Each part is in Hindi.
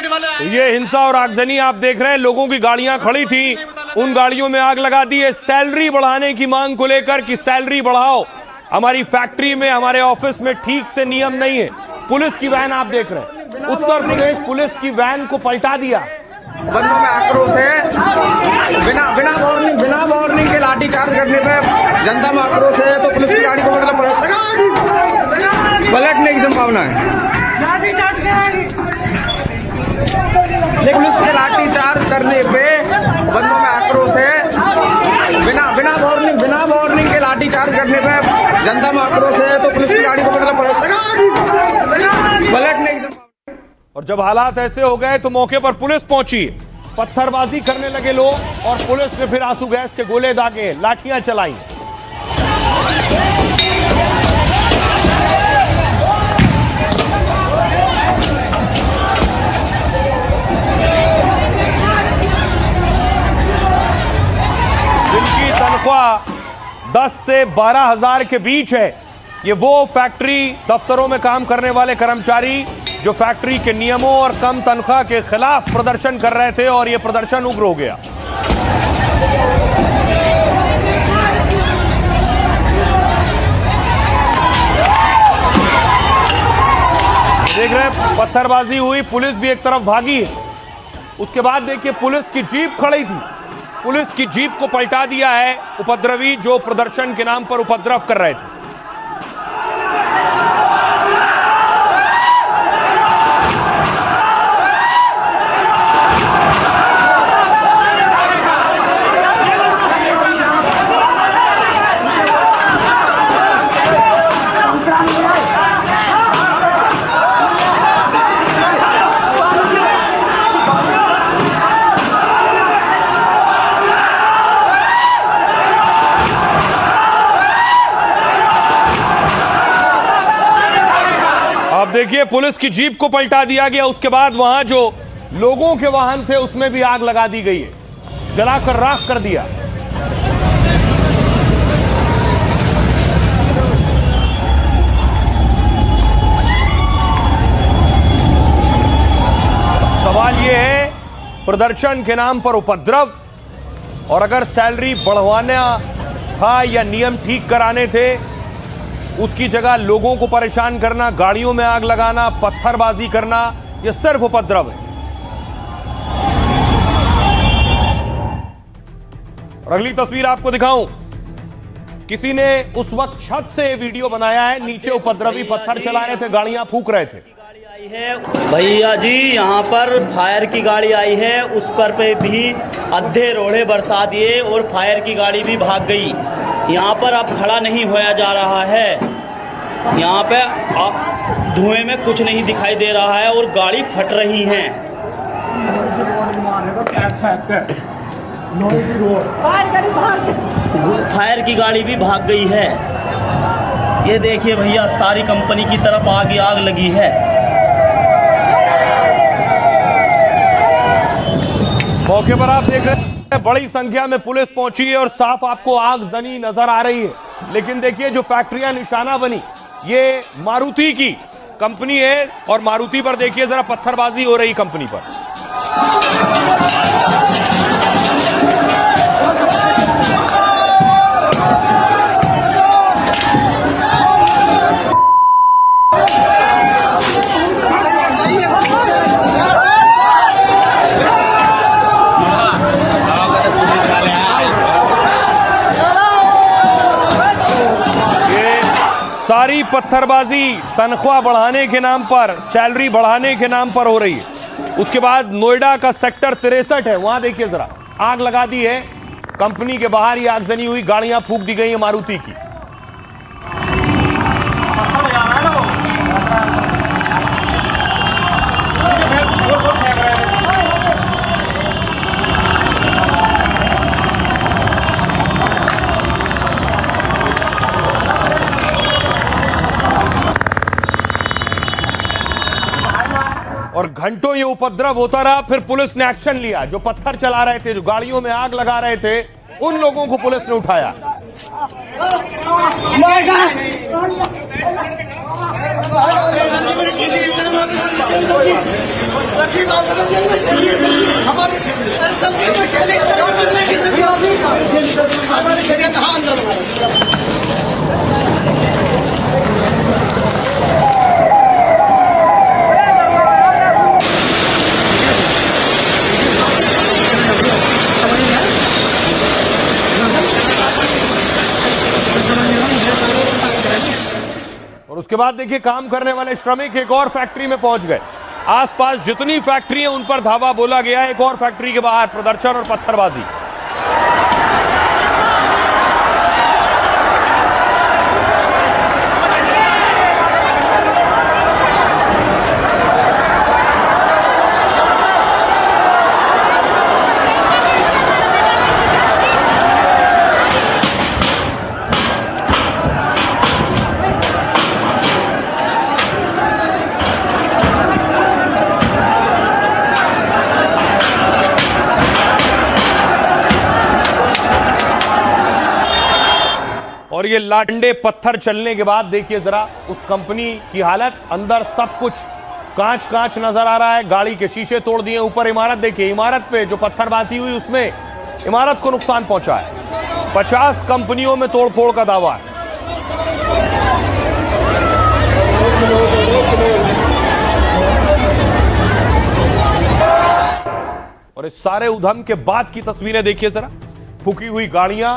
तो ये हिंसा और आगजनी आप देख रहे हैं, लोगों की गाड़ियां खड़ी थी, उन गाड़ियों में आग लगा दी है सैलरी बढ़ाने की मांग को लेकर कि सैलरी बढ़ाओ, हमारी फैक्ट्री में, हमारे ऑफिस में ठीक से नियम नहीं है। पुलिस की वैन आप देख रहे हैं, उत्तर प्रदेश पुलिस की वैन को पलटा दिया। बंदों में आक्रोश है, बिना वार्निंग के लाठी चार्ज करने पे जनता में आक्रोश है, तो पुलिस की गाड़ी को मतलब पलटने की संभावना है। पुलिस के लाठी चार्ज करने पे बंदों में आक्रोश है, बिना वार्निंग के लाठी चार्ज करने पे जनता में आक्रोश है, तो पुलिस की गाड़ी को मतलब पलटने की संभावना। और जब हालात ऐसे हो गए तो मौके पर पुलिस पहुंची, पत्थरबाजी करने लगे लोग और पुलिस ने फिर आंसू गैस के गोले दागे, लाठियां चलाई। जिनकी तनख्वाह 10 से 12 हजार के बीच है, ये वो फैक्ट्री दफ्तरों में काम करने वाले कर्मचारी जो फैक्ट्री के नियमों और कम तनख्वाह के खिलाफ प्रदर्शन कर रहे थे, और यह प्रदर्शन उग्र हो गया। देख रहे हैं, पत्थरबाजी हुई, पुलिस भी एक तरफ भागी है। उसके बाद देखिए पुलिस की जीप खड़ी थी, पुलिस की जीप को पलटा दिया है उपद्रवी जो प्रदर्शन के नाम पर उपद्रव कर रहे थे। देखिए पुलिस की जीप को पलटा दिया गया। उसके बाद वहां जो लोगों के वाहन थे उसमें भी आग लगा दी गई है, जलाकर राख कर दिया। सवाल यह है, प्रदर्शन के नाम पर उपद्रव, और अगर सैलरी बढ़वाना था या नियम ठीक कराने थे, उसकी जगह लोगों को परेशान करना, गाड़ियों में आग लगाना, पत्थरबाजी करना, यह सिर्फ उपद्रव है। और अगली तस्वीर आपको दिखाऊं, किसी ने उस वक्त छत से वीडियो बनाया है, नीचे उपद्रवी पत्थर चला रहे थे, गाड़ियां फूंक रहे थे। भैया जी यहाँ पर फायर की गाड़ी आई है, उस पर पे भी अद्धे रोड़े बरसा दिए और फायर की गाड़ी भी भाग गई। यहाँ पर अब खड़ा नहीं होया जा रहा है, यहाँ पे धुएं में कुछ नहीं दिखाई दे रहा है और गाड़ी फट रही हैं। फायर की गाड़ी भी भाग गई है। ये देखिए भैया, सारी कंपनी की तरफ आग लगी है। मौके पर आप देख रहे हैं बड़ी संख्या में पुलिस पहुंची है और साफ आपको आगजनी नजर आ रही है। लेकिन देखिए जो फैक्ट्रियां निशाना बनी, ये मारुति की कंपनी है, और मारुति पर देखिए जरा पत्थरबाजी हो रही कंपनी पर। सारी पत्थरबाजी तनख्वाह बढ़ाने के नाम पर, सैलरी बढ़ाने के नाम पर हो रही है। उसके बाद नोएडा का सेक्टर 63 है, वहां देखिए जरा आग लगा दी है, कंपनी के बाहर ही आगजनी हुई, गाड़ियां फूंक दी गई है मारुति की। और घंटों ये उपद्रव होता रहा, फिर पुलिस ने एक्शन लिया। जो पत्थर चला रहे थे, जो गाड़ियों में आग लगा रहे थे, उन लोगों को पुलिस ने उठाया। हमारे शरीर कहाँ अंदर और उसके बाद देखिए काम करने वाले श्रमिक एक और फैक्ट्री में पहुंच गए। आसपास जितनी फैक्ट्री है उन पर धावा बोला गया। एक और फैक्ट्री के बाहर प्रदर्शन और पत्थरबाजी। और ये लाडंडे पत्थर चलने के बाद देखिए जरा उस कंपनी की हालत। अंदर सब कुछ कांच कांच नजर आ रहा है। गाड़ी के शीशे तोड़ दिए। ऊपर इमारत देखिए, इमारत पे जो पत्थरबाजी हुई उसमें इमारत को नुकसान पहुंचा है। 50 कंपनियों में तोड़फोड़ का दावा है। और इस सारे उधम के बाद की तस्वीरें देखिए जरा। फूकी हुई गाड़ियां,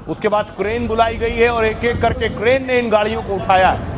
उसके बाद क्रेन बुलाई गई है और एक एक करके क्रेन ने इन गाड़ियों को उठाया है।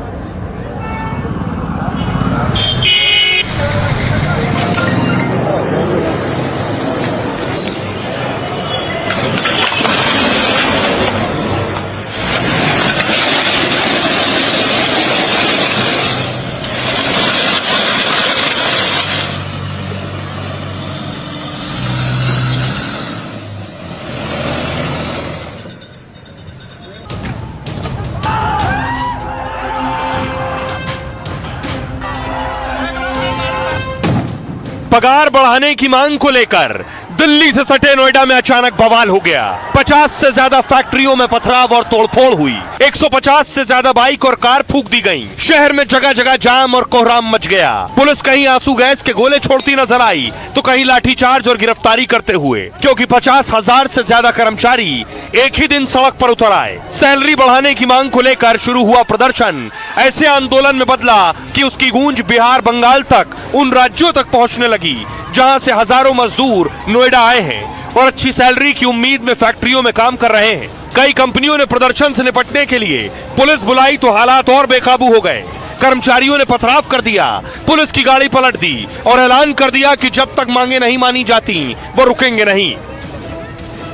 पगार बढ़ाने की मांग को लेकर दिल्ली से सटे नोएडा में अचानक बवाल हो गया। 50 से ज्यादा फैक्ट्रियों में पथराव और तोड़फोड़ हुई। 150 से ज्यादा बाइक और कार फूंक दी गईं। शहर में जगह जगह जाम और कोहराम मच गया। पुलिस कहीं आंसू गैस के गोले छोड़ती नजर आई तो कहीं लाठीचार्ज और गिरफ्तारी करते हुए, क्योंकि 50,000 से ज्यादा कर्मचारी एक ही दिन सड़क पर उतर आए। सैलरी बढ़ाने की मांग को लेकर शुरू हुआ प्रदर्शन ऐसे आंदोलन में बदला कि उसकी गूंज बिहार, बंगाल तक, उन राज्यों तक पहुंचने लगी जहां से हजारों मजदूर नोएडा आए हैं और अच्छी सैलरी की उम्मीद में फैक्ट्रियों में काम कर रहे हैं। कई कंपनियों ने प्रदर्शन से निपटने के लिए पुलिस बुलाई तो हालात और बेकाबू हो गए। कर्मचारियों ने पथराव कर दिया, पुलिस की गाड़ी पलट दी और ऐलान कर दिया कि जब तक मांगे नहीं मानी जाती वो रुकेंगे नहीं।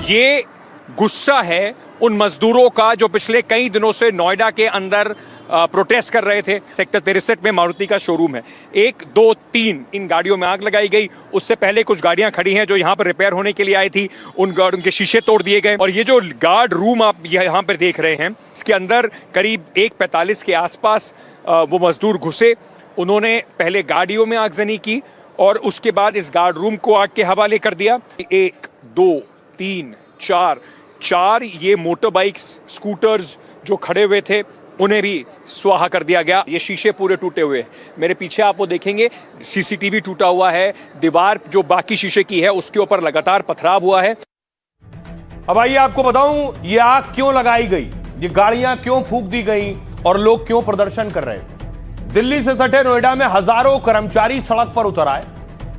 ये गुस्सा है उन मजदूरों का जो पिछले कई दिनों से नोएडा के अंदर प्रोटेस्ट कर रहे थे। सेक्टर 63 में मारुति का शोरूम है। 1, 2, 3 इन गाड़ियों में आग लगाई गई। उससे पहले कुछ गाड़ियां खड़ी हैं जो यहाँ पर रिपेयर होने के लिए आई थी, उनके शीशे तोड़ दिए गए। और ये जो गार्ड रूम आप यहाँ पर देख रहे हैं, इसके अंदर करीब 1:45 के आसपास वो मजदूर घुसे। उन्होंने पहले गाड़ियों में आगजनी की और उसके बाद इस गार्ड रूम को आग के हवाले कर दिया। 1, 2, 3, 4 ये मोटर बाइक्स, स्कूटर्स जो खड़े हुए थे उन्हें भी स्वाहा कर दिया गया। ये शीशे पूरे टूटे हुए हैं। मेरे पीछे आप वो देखेंगे सीसीटीवी टूटा हुआ है। दीवार जो बाकी शीशे की है उसके ऊपर लगातार पथराव हुआ है। अब आइए आपको बताऊं ये आग क्यों लगाई गई, ये गाड़ियां क्यों फूंक दी गई और लोग क्यों प्रदर्शन कर रहे थे। दिल्ली से सटे नोएडा में हजारों कर्मचारी सड़क पर उतर आए।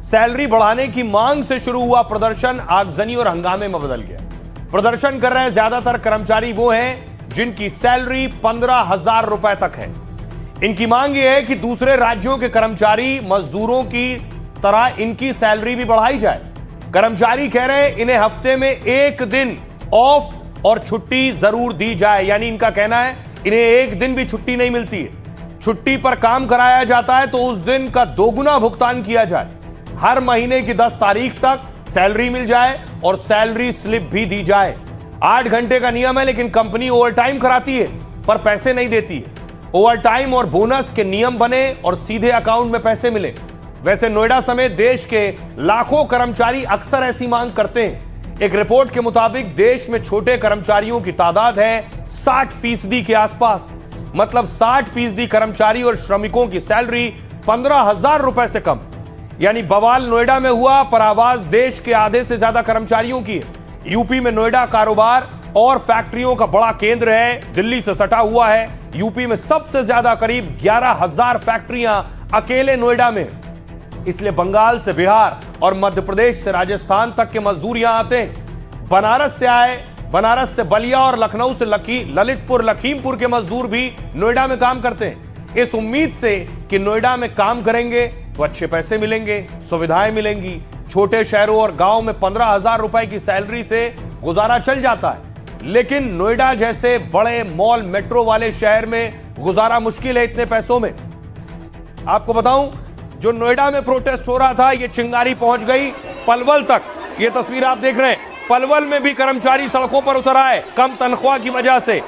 सैलरी बढ़ाने की मांग से शुरू हुआ प्रदर्शन आगजनी और हंगामे में बदल गया। प्रदर्शन कर रहे ज्यादातर कर्मचारी वो हैं जिनकी सैलरी 15,000 रुपए तक है। इनकी मांग यह है कि दूसरे राज्यों के कर्मचारी मजदूरों की तरह इनकी सैलरी भी बढ़ाई जाए। कर्मचारी कह रहे हैं इन्हें हफ्ते में 1 दिन ऑफ और छुट्टी जरूर दी जाए। यानी इनका कहना है इन्हें 1 दिन भी छुट्टी नहीं मिलती है। छुट्टी पर काम कराया जाता है तो उस दिन का दोगुना भुगतान किया जाए। हर महीने की 10 तारीख तक सैलरी मिल जाए और सैलरी स्लिप भी दी जाए। 8 घंटे का नियम है लेकिन कंपनी ओवरटाइम कराती है पर पैसे नहीं देती है। ओवरटाइम और बोनस के नियम बने और सीधे अकाउंट में पैसे मिले। वैसे नोएडा समेत देश के लाखों कर्मचारी अक्सर ऐसी मांग करते हैं। एक रिपोर्ट के मुताबिक देश में छोटे कर्मचारियों की तादाद है 60% के आसपास। मतलब 60% कर्मचारी और श्रमिकों की सैलरी 15,000 रुपए से कम। यानी बवाल नोएडा में हुआ पर आवाज देश के आधे से ज्यादा कर्मचारियों की है। यूपी में नोएडा कारोबार और फैक्ट्रियों का बड़ा केंद्र है, दिल्ली से सटा हुआ है। यूपी में सबसे ज्यादा करीब 11,000 फैक्ट्रियां अकेले नोएडा में, इसलिए बंगाल से बिहार और मध्य प्रदेश से राजस्थान तक के मजदूर यहां आते हैं। बनारस से आए, बनारस से बलिया और लखनऊ से ललितपुर लखीमपुर के मजदूर भी नोएडा में काम करते हैं, इस उम्मीद से कि नोएडा में काम करेंगे तो अच्छे पैसे मिलेंगे, सुविधाएं मिलेंगी। छोटे शहरों और गांव में 15,000 रुपए की सैलरी से गुजारा चल जाता है, लेकिन नोएडा जैसे बड़े मॉल मेट्रो वाले शहर में गुजारा मुश्किल है इतने पैसों में। आपको बताऊं, जो नोएडा में प्रोटेस्ट हो रहा था, ये चिंगारी पहुंच गई पलवल तक। ये तस्वीर आप देख रहे हैं, पलवल में भी कर्मचारी सड़कों पर उतर आए कम तनख्वाह की वजह से।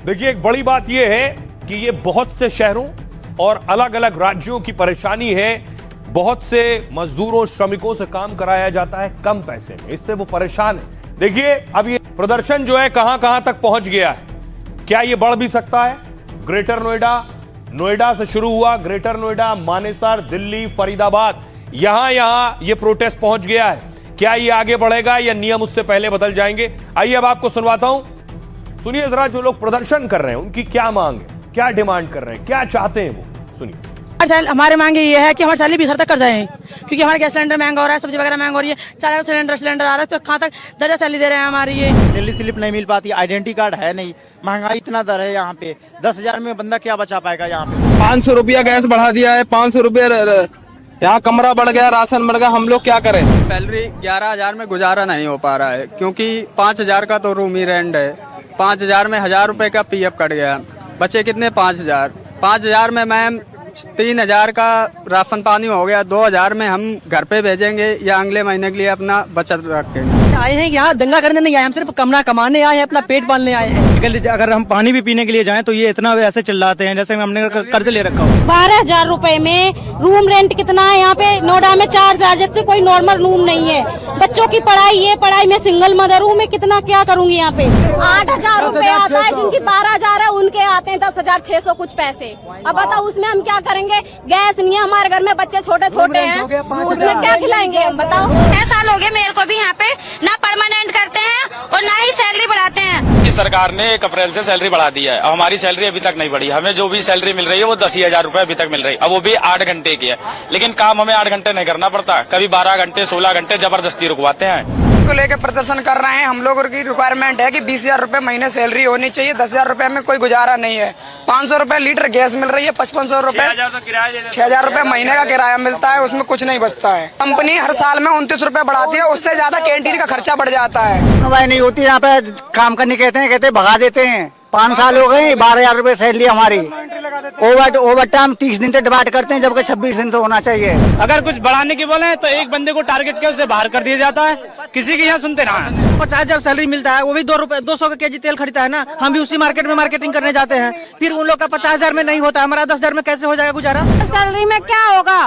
देखिए, एक बड़ी बात यह है कि ये बहुत से शहरों और अलग अलग राज्यों की परेशानी है। बहुत से मजदूरों, श्रमिकों से काम कराया जाता है कम पैसे में, इससे वो परेशान है। देखिए, अब ये प्रदर्शन जो है कहां कहां तक पहुंच गया है। क्या ये बढ़ भी सकता है? ग्रेटर नोएडा, नोएडा से शुरू हुआ, ग्रेटर नोएडा, मानेसर, दिल्ली, फरीदाबाद, यहां ये प्रोटेस्ट पहुंच गया है। क्या ये आगे बढ़ेगा या नियम उससे पहले बदल जाएंगे? आइए अब आपको सुनवाता हूं। सुनिए जरा, जो लोग प्रदर्शन कर रहे हैं उनकी क्या मांग है, क्या डिमांड कर रहे हैं, क्या चाहते हैं वो, सुनिए। हमारी मांग ये है कि हमारी सैलरी 20 तक कर जाए, क्योंकि हमारा गैस सिलेंडर महंगा हो रहा है, सब्जी वगैरह महंगा हो रही है, 4 सिलेंडर आ रहा है, तो कहाँ तक दर्जा सैलरी दे रहे हैं हमारी। ये दिल्ली स्लिप नहीं मिल पाती, आइडेंटिटी कार्ड है नहीं, महंगाई इतना दर है यहाँ पे, 10,000 में बंदा क्या बचा पाएगा यहाँ पे। 500 रुपया गैस बढ़ा दिया है, 500 रुपया यहाँ कमरा बढ़ गया, राशन बढ़ गया, हम लोग क्या करें। सैलरी 11,000 में गुजारा नहीं हो पा रहा है, क्योंकि 5,000 का तो रूम ही रेंट है। 5,000 में 1,000 रुपए का पीएफ कट गया, बचे कितने 5,000 में मैम 3,000 का राशन पानी हो गया। 2,000 में हम घर पे भेजेंगे या अगले महीने के लिए अपना बचत रखेंगे। आए हैं यहाँ दंगा करने नहीं आए, हम सिर्फ कमरा कमाने आए हैं, अपना पेट पालने आए हैं। अगर हम पानी भी पीने के लिए जाएं तो ये इतना वैसे चिल्लाते हैं जैसे हमने कर्ज ले रखा हो। 12,000 रुपए में रूम रेंट कितना है यहाँ पे नोएडा में? 4,000, जैसे कोई नॉर्मल रूम नहीं है। बच्चों की पढ़ाई, ये पढ़ाई में सिंगल मदर हूँ, मैं कितना क्या करूँगी यहाँ पे? 8,000 रुपए आता है, जिनकी 12,000 है उनके आते हैं 10,600 कुछ पैसे। अब बताओ उसमें हम क्या करेंगे? गैस नहीं है हमारे घर में, बच्चे छोटे छोटे हैं, उसमें क्या खिलाएंगे हम, बताओ। 6 साल हो गए मेरे को भी यहाँ पे, ना परमानेंट करते हैं और ना ही सैलरी बढ़ाते हैं। इस सरकार ने 1 अप्रैल से सैलरी बढ़ा दी है, हमारी सैलरी अभी तक नहीं बढ़ी। हमें जो भी सैलरी मिल रही है वो 10,000 रुपए अभी तक मिल रही है, अब वो भी 8 घंटे की है। लेकिन काम हमें 8 घंटे नहीं करना पड़ता, कभी 12 घंटे 16 घंटे जबरदस्ती रुकवाते हैं। को लेकर प्रदर्शन कर रहे हैं। हम लोगों की रिक्वायरमेंट है कि 20,000 रुपए महीने सैलरी होनी चाहिए। 10,000 रुपए में कोई गुजारा नहीं है। 500 रुपए लीटर गैस मिल रही है, 5,500 रुपए, 6,000 रुपए महीने का किराया मिलता है, उसमें कुछ नहीं बचता है। कंपनी हर साल में 29 रुपए बढ़ाती है, उससे ज्यादा कैंटीन का खर्चा बढ़ जाता है। भाई नहीं होती यहाँ पे, काम करने कहते भगा देते हैं। 5 साल हो गए, 12,000 रुपए सैलरी हमारी। ओवर टाइम 30 दिन से डिवाइड करते हैं, जबकि 26 दिन से होना चाहिए। अगर कुछ बढ़ाने की बोले तो एक बंदे को टारगेट के उसे बाहर कर दिया जाता है, किसी की यहाँ सुनते ना। 50,000 सैलरी मिलता है, वो भी 200 का केजी तेल खरीदता है ना, हम भी उसी मार्केट में मार्केटिंग करने जाते हैं। फिर उन लोग का 50,000 में नहीं होता, हमारा 10,000 में कैसे हो जाएगा गुजारा? सैलरी में क्या होगा?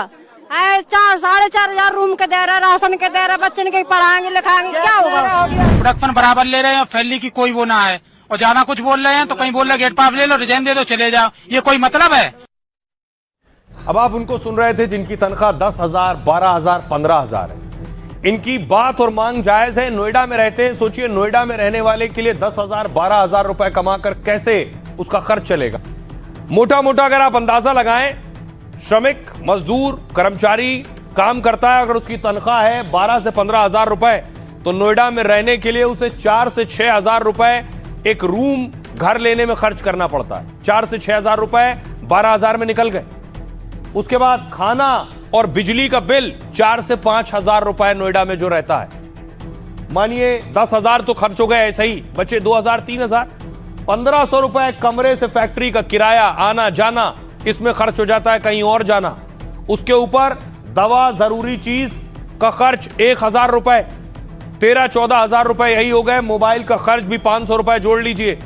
4,500 रूम के दे रहा, राशन के दे रहा, बच्चे के पढ़ाएंगे लिखाएंगे, क्या होगा? प्रोडक्शन बराबर ले रहे हैं, फैली की कोई वो ना है, और ज्यादा कुछ बोल रहे हैं तो कहीं बोल रहे गेट पास ले लो, रिजाइन दे दो, चले जाओ, ये कोई मतलब है? अब आप उनको सुन रहे थे जिनकी तनख्वाह 10,000, 12,000, 15,000 है। इनकी बात और मांग जायज है। नोएडा में रहते हैं, सोचिए नोएडा में रहने वाले के लिए 10,000, 12,000 रुपए कमाकर कैसे उसका खर्च चलेगा। मोटा मोटा अगर आप अंदाजा लगाएं, श्रमिक, मजदूर, कर्मचारी काम करता है, अगर उसकी तनख्वाह है 12 से 15,000 रुपए, तो नोएडा में रहने के लिए उसे 4 से 6,000 रुपए एक रूम घर लेने में खर्च करना पड़ता है। 4 से 6,000 रुपए 12,000 में निकल गए। उसके बाद खाना और बिजली का बिल 4 से 5,000 रुपए नोएडा में जो रहता है। मानिए 10,000 तो खर्च हो गए ऐसे ही, बचे 2,000, 3,000, 1,500 रुपए कमरे से फैक्ट्री का किराया, आना जाना, इसमें खर्च हो जाता है, कहीं और जाना। उसके ऊपर दवा, जरूरी चीज का खर्च 1,000 रुपए, 13-14,000 रुपए यही हो गए। मोबाइल का खर्च भी 500 रुपए जोड़ लीजिए,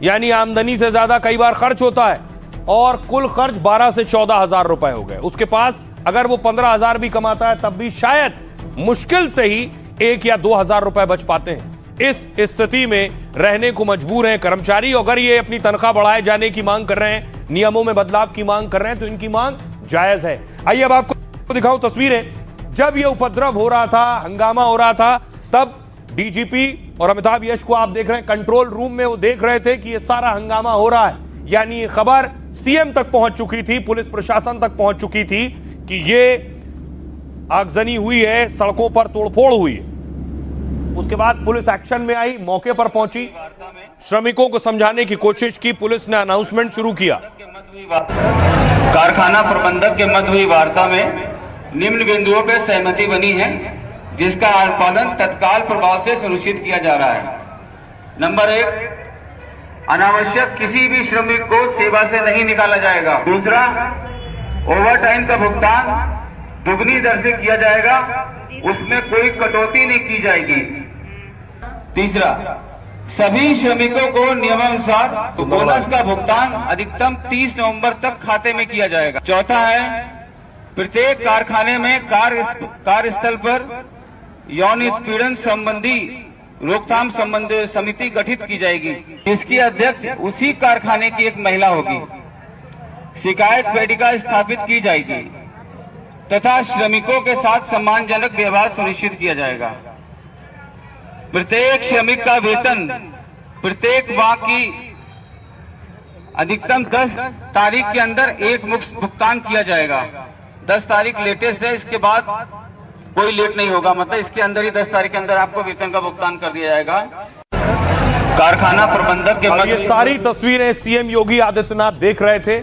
यानी आमदनी से ज्यादा कई बार खर्च होता है। और कुल खर्च 12 से 14 हजार रुपए हो गए। उसके पास अगर वो 15 हजार भी कमाता है तब भी शायद मुश्किल से ही 1 या 2 हजार रुपए बच पाते हैं। इस स्थिति में रहने को मजबूर हैं कर्मचारी। अगर ये अपनी तनख्वाह बढ़ाए जाने की मांग कर रहे हैं, नियमों में बदलाव की मांग कर रहे हैं, तो इनकी मांग जायज है। आइए अब आपको दिखाऊं तस्वीरें। जब ये उपद्रव हो रहा था, हंगामा हो रहा था, तब डीजीपी और अमिताभ यश को आप देख रहे हैं कंट्रोल रूम में, वो देख रहे थे कि ये सारा हंगामा हो रहा है। यानी ये खबर सीएम तक पहुंच चुकी थी, पुलिस प्रशासन तक पहुंच चुकी थी कि ये आगजनी हुई है, सड़कों पर तोड़फोड़ हुई है। उसके बाद पुलिस एक्शन में आई, मौके पर पहुंची, श्रमिकों को समझाने की कोशिश की, पुलिस ने अनाउंसमेंट शुरू किया। कारखाना प्रबंधक के मध्य हुई वार्ता में निम्न बिंदुओं पर सहमति बनी है, जिसका पालन तत्काल प्रभाव से सुनिश्चित किया जा रहा है। नंबर 1, अनावश्यक किसी भी श्रमिक को सेवा से नहीं निकाला जाएगा। दूसरा, ओवर टाइम का भुगतान दुगनी दर से किया जाएगा, उसमें कोई कटौती नहीं की जाएगी। तीसरा, सभी श्रमिकों को नियमानुसार बोनस का भुगतान अधिकतम 30 नवंबर तक खाते में किया जाएगा। चौथा है, प्रत्येक कारखाने में कार्यस्थल पर यौन उत्पीड़न संबंधी रोकथाम संबंधी समिति गठित की जाएगी, जिसकी अध्यक्ष उसी कारखाने की एक महिला होगी। शिकायत पेटिका स्थापित की जाएगी तथा श्रमिकों के साथ सम्मानजनक व्यवहार सुनिश्चित किया जाएगा। प्रत्येक श्रमिक का वेतन प्रत्येक माह की अधिकतम 10 तारीख के अंदर एक मुश्त भुगतान किया जाएगा। 10 तारीख लेटेस्ट है, इसके बाद कोई लेट नहीं होगा, मतलब इसके अंदर ही 10 तारीख के अंदर आपको वेतन का भुगतान कर दिया जाएगा। कारखाना प्रबंधक के ये सारी तस्वीरें सीएम योगी आदित्यनाथ देख रहे थे।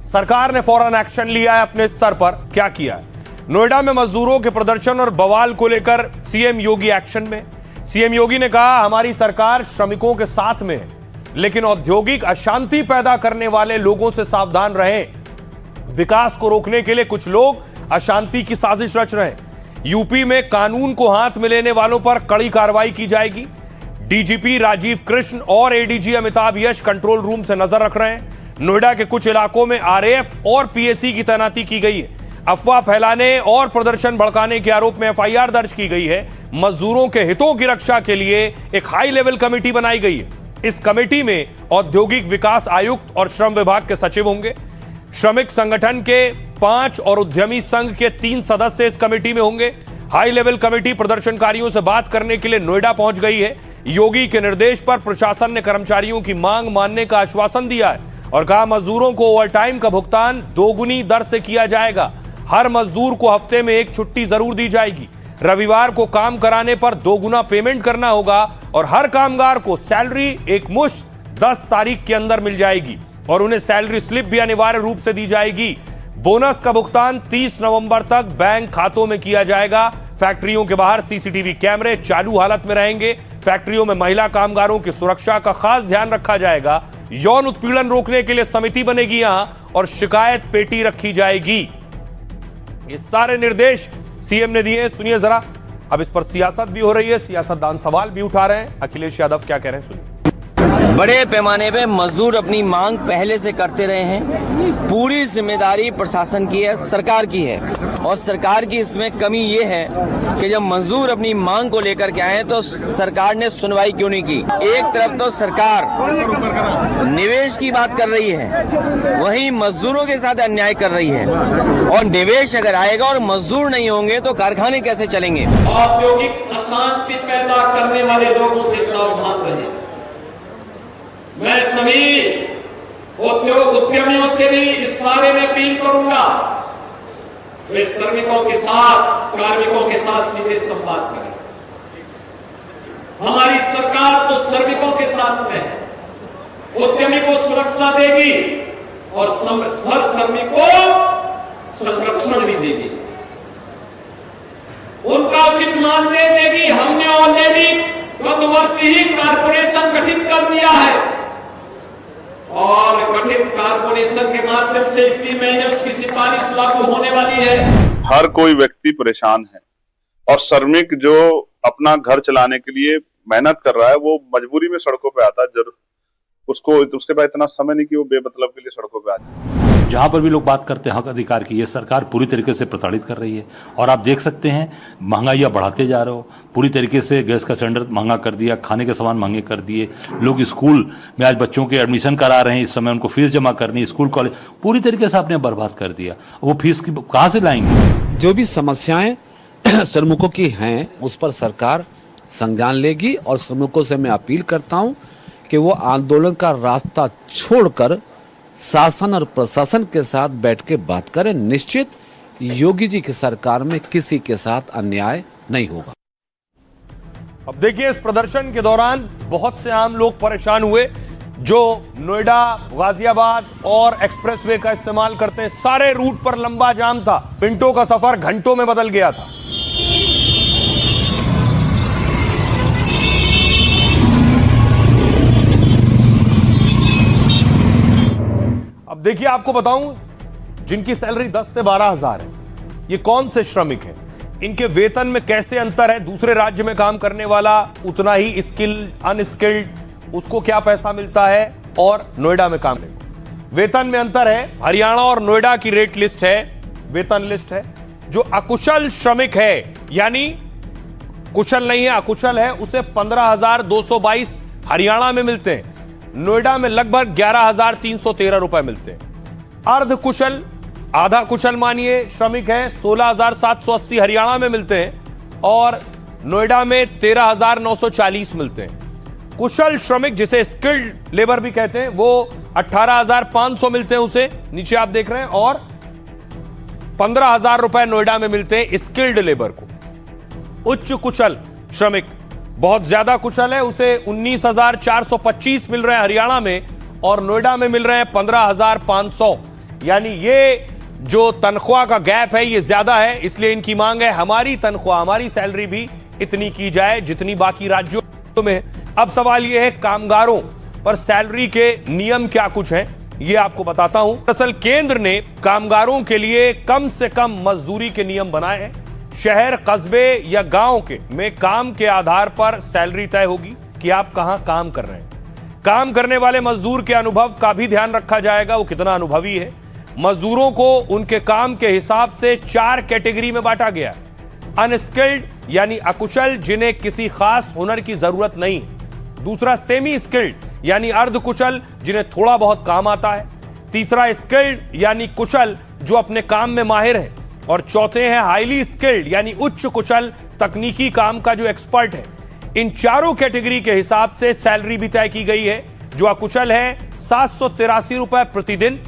सरकार ने फौरन एक्शन लिया है अपने स्तर पर। क्या किया है? नोएडा में मजदूरों के प्रदर्शन और बवाल को लेकर सीएम योगी एक्शन में। सीएम योगी ने कहा, हमारी सरकार श्रमिकों के साथ में है, लेकिन औद्योगिक अशांति पैदा करने वाले लोगों से सावधान रहें। विकास को रोकने के लिए कुछ लोग अशांति की साजिश रच रहे हैं। यूपी में कानून को हाथ में लेने वालों पर कड़ी कार्रवाई की जाएगी। डीजीपी राजीव कृष्ण और एडीजी अमिताभ यश कंट्रोल रूम से नजर रख रहे हैं। नोएडा के कुछ इलाकों में आरएएफ और पीएसी की तैनाती की गई है। अफवाह फैलाने और प्रदर्शन भड़काने के आरोप में एफआईआर दर्ज की गई है। मजदूरों के हितों की रक्षा के लिए एक हाई लेवल कमेटी बनाई गई है। इस कमेटी में औद्योगिक विकास आयुक्त और श्रम विभाग के सचिव होंगे। श्रमिक संगठन के 5 और उद्यमी संघ के 3 सदस्य इस कमेटी में होंगे। हाई लेवल कमेटी प्रदर्शनकारियों से बात करने के लिए नोएडा पहुंच गई है। योगी के निर्देश पर प्रशासन ने कर्मचारियों की मांग मानने का आश्वासन दिया है और कहा, मजदूरों को ओवरटाइम का भुगतान दोगुनी दर से किया जाएगा। हर मजदूर को हफ्ते में 1 छुट्टी जरूर दी जाएगी। रविवार को काम कराने पर 2 गुना पेमेंट करना होगा और हर कामगार को सैलरी एक मुश्त 10 तारीख के अंदर मिल जाएगी और उन्हें सैलरी स्लिप भी अनिवार्य रूप से दी जाएगी। बोनस का भुगतान 30 नवंबर तक बैंक खातों में किया जाएगा। फैक्ट्रियों के बाहर सीसीटीवी कैमरे चालू हालत में रहेंगे। फैक्ट्रियों में महिला कामगारों की सुरक्षा का खास ध्यान रखा जाएगा। यौन उत्पीड़न रोकने के लिए समिति बनेगी यहां और शिकायत पेटी रखी जाएगी। ये सारे निर्देश सीएम ने दिए। सुनिए जरा, अब इस पर सियासत भी हो रही है, सियासतदान सवाल भी उठा रहे हैं। अखिलेश यादव क्या कह रहे हैं, सुनिए। बड़े पैमाने पे मजदूर अपनी मांग पहले से करते रहे हैं। पूरी जिम्मेदारी प्रशासन की है, सरकार की है, और सरकार की इसमें कमी ये है कि जब मजदूर अपनी मांग को लेकर के आए तो सरकार ने सुनवाई क्यों नहीं की। एक तरफ तो सरकार निवेश की बात कर रही है, वहीं मजदूरों के साथ अन्याय कर रही है। और निवेश अगर आएगा और मजदूर नहीं होंगे तो कारखाने कैसे चलेंगे। औद्योगिक अशांति पैदा करने वाले लोगों से सावधान रहे। मैं सभी उद्योग उद्यमियों से भी इस बारे में अपील करूंगा, वे श्रमिकों के साथ, कार्मिकों के साथ सीधे संवाद करें। हमारी सरकार तो श्रमिकों के साथ में है, उद्यमी को सुरक्षा देगी और हर श्रमिक को संरक्षण भी देगी, उनका उचित मानदेय देगी। हमने ऑलरेडी गत वर्ष ही कारपोरेशन गठित कर दिया है और गठित कारपोरेशन के माध्यम से इसी महीने उसकी सिफारिश लागू होने वाली है। हर कोई व्यक्ति परेशान है और श्रमिक जो अपना घर चलाने के लिए मेहनत कर रहा है वो मजबूरी में सड़कों पे आता है। जरूर उसके पास इतना समय नहीं कि वो बेमतलब के लिए सड़कों पे आ जाए। जहाँ पर भी लोग बात करते हैं हक अधिकार की, ये सरकार पूरी तरीके से प्रताड़ित कर रही है। और आप देख सकते हैं महंगाइयाँ बढ़ाते जा रहे हो, पूरी तरीके से गैस का सिलेंडर महंगा कर दिया, खाने के सामान महंगे कर दिए, लोग स्कूल में आज बच्चों के एडमिशन करा रहे हैं, इस समय उनको फीस जमा करनी, स्कूल कॉलेज पूरी तरीके से आपने बर्बाद कर दिया। वो फीस कहाँ से लाएंगे? जो भी समस्याएं श्रमिकों की हैं उस पर सरकार संज्ञान लेगी और श्रमिकों से मैं अपील करता हूं कि वो आंदोलन का रास्ता छोड़कर शासन और प्रशासन के साथ बैठ के बात करें। निश्चित योगी जी की सरकार में किसी के साथ अन्याय नहीं होगा। अब देखिए, इस प्रदर्शन के दौरान बहुत से आम लोग परेशान हुए जो नोएडा, गाजियाबाद और एक्सप्रेसवे का इस्तेमाल करते हैं। सारे रूट पर लंबा जाम था, मिनटों का सफर घंटों में बदल गया था। अब देखिए, आपको बताऊं, जिनकी सैलरी 10 से 12 हजार है, ये कौन से श्रमिक हैं, इनके वेतन में कैसे अंतर है। दूसरे राज्य में काम करने वाला उतना ही स्किल्ड, अनस्किल्ड, उसको क्या पैसा मिलता है, और नोएडा में काम करने वेतन में अंतर है। हरियाणा और नोएडा की रेट लिस्ट है, वेतन लिस्ट है। जो अकुशल श्रमिक है, यानी कुशल नहीं है, अकुशल है, उसे 15,222 हरियाणा में मिलते हैं। नोएडा में लगभग 11,313 रुपए मिलते हैं। अर्ध कुशल, आधा कुशल मानिए श्रमिक है, 16,780 हरियाणा में मिलते हैं और नोएडा में 13,940 मिलते हैं। कुशल श्रमिक, जिसे स्किल्ड लेबर भी कहते हैं, वो 18,500 मिलते हैं उसे, नीचे आप देख रहे हैं, और 15,000 रुपए नोएडा में मिलते हैं स्किल्ड लेबर को। उच्च कुशल श्रमिक, बहुत ज्यादा कुशल है, उसे 19,425 मिल रहे हैं हरियाणा में और नोएडा में मिल रहे हैं 15,500। यानी ये जो तनख्वाह का गैप है ये ज्यादा है, इसलिए इनकी मांग है हमारी तनख्वाह, हमारी सैलरी भी इतनी की जाए जितनी बाकी राज्यों में है। अब सवाल यह है, कामगारों पर सैलरी के नियम क्या कुछ हैं, ये आपको बताता हूं। दरअसल केंद्र ने कामगारों के लिए कम से कम मजदूरी के नियम बनाए हैं। शहर, कस्बे या गांव के में काम के आधार पर सैलरी तय होगी कि आप कहां काम कर रहे हैं। काम करने वाले मजदूर के अनुभव का भी ध्यान रखा जाएगा, वो कितना अनुभवी है। मजदूरों को उनके काम के हिसाब से 4 कैटेगरी में बांटा गया है। अनस्किल्ड यानी अकुशल, जिन्हें किसी खास हुनर की जरूरत नहीं है। दूसरा सेमी स्किल्ड यानी अर्धकुशल, जिन्हें थोड़ा बहुत काम आता है। तीसरा स्किल्ड यानी कुशल, जो अपने काम में माहिर है। और चौथे हैं हाईली स्किल्ड यानी उच्च कुशल, तकनीकी काम का जो एक्सपर्ट है। इन चारों कैटेगरी के हिसाब से सैलरी भी तय की गई है। जो अकुशल है 783 रुपए प्रतिदिन,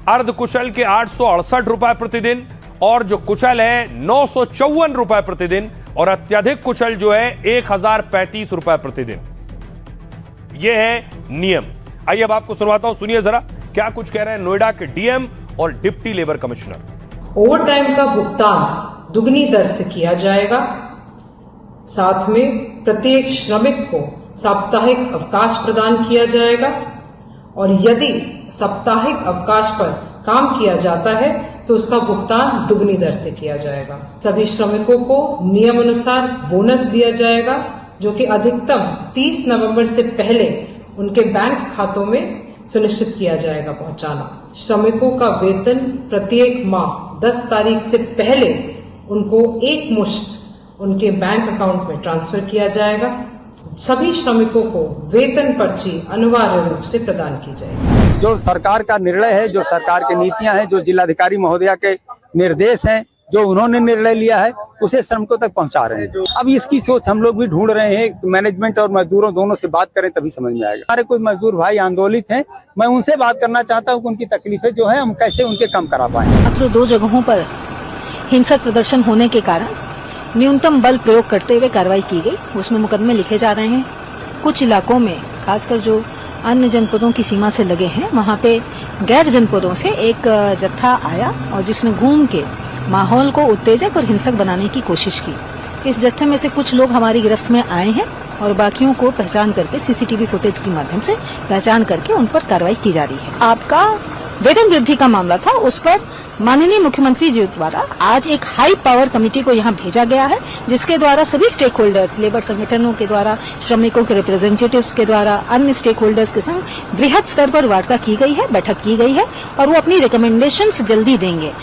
अर्धकुशल के 868 रुपए प्रतिदिन, और जो कुशल है 954 रुपए प्रतिदिन, और अत्यधिक कुशल जो है 1035 रुपए प्रतिदिन। यह है नियम। आइए अब आपको सुनवाता हूं, सुनिए जरा क्या कुछ कह रहे हैं नोएडा के डीएम और deputy labour commissioner. Over time का भुगतान दुगनी दर से किया जाएगा। साथ में प्रत्येक श्रमिक को साप्ताहिक अवकाश प्रदान किया जाएगा और यदि साप्ताहिक अवकाश पर काम किया जाता है तो उसका भुगतान दुगनी दर से किया जाएगा। सभी श्रमिकों को नियम अनुसार बोनस दिया जाएगा, जो कि अधिकतम 30 नवंबर से पहले उनके बैंक खातों में सुनिश्चित किया जाएगा पहुंचाना। श्रमिकों का वेतन प्रत्येक माह 10 तारीख से पहले उनको एक मुश्त उनके बैंक अकाउंट में ट्रांसफर किया जाएगा। सभी श्रमिकों को वेतन पर्ची अनिवार्य रूप से प्रदान की जाएगी। जो सरकार का निर्णय है, जो सरकार की नीतियां हैं, जो जिलाधिकारी महोदया के निर्देश हैं, जो उन्होंने निर्णय लिया है, उसे श्रमिकों तक पहुंचा रहे हैं। अब इसकी सोच हम लोग भी ढूंढ रहे हैं। मैनेजमेंट और मजदूरों दोनों से बात करें तभी समझ में आएगा। हमारे कोई मजदूर भाई आंदोलित हैं, मैं उनसे बात करना चाहता हूं कि उनकी तकलीफें जो है हम कैसे उनके कम करा पाए। मात्र 2 जगहों पर हिंसक प्रदर्शन होने के कारण न्यूनतम बल प्रयोग करते हुए कार्रवाई की गई, उसमें मुकदमे लिखे जा रहे हैं। कुछ इलाकों में, खासकर जो अन्य जनपदों की सीमा से लगे हैं, वहाँ पे गैर जनपदों से एक जत्था आया और जिसने घूम के माहौल को उत्तेजक और हिंसक बनाने की कोशिश की। इस जत्थे में से कुछ लोग हमारी गिरफ्त में आए हैं और बाकियों को पहचान करके सीसीटीवी फुटेज के माध्यम से पहचान करके उन पर कार्रवाई की जा रही है। आपका वेतन वृद्धि का मामला था, उस पर माननीय मुख्यमंत्री जी द्वारा आज एक हाई पावर कमेटी को यहाँ भेजा गया है, जिसके द्वारा सभी स्टेक होल्डर्स, लेबर संगठनों के द्वारा, श्रमिकों के रिप्रेजेंटेटिव्स के द्वारा, अन्य स्टेक होल्डर्स के संग बृहद स्तर पर वार्ता की गई है, बैठक की गई है और वो अपनी रिकमेंडेशंस जल्दी देंगे।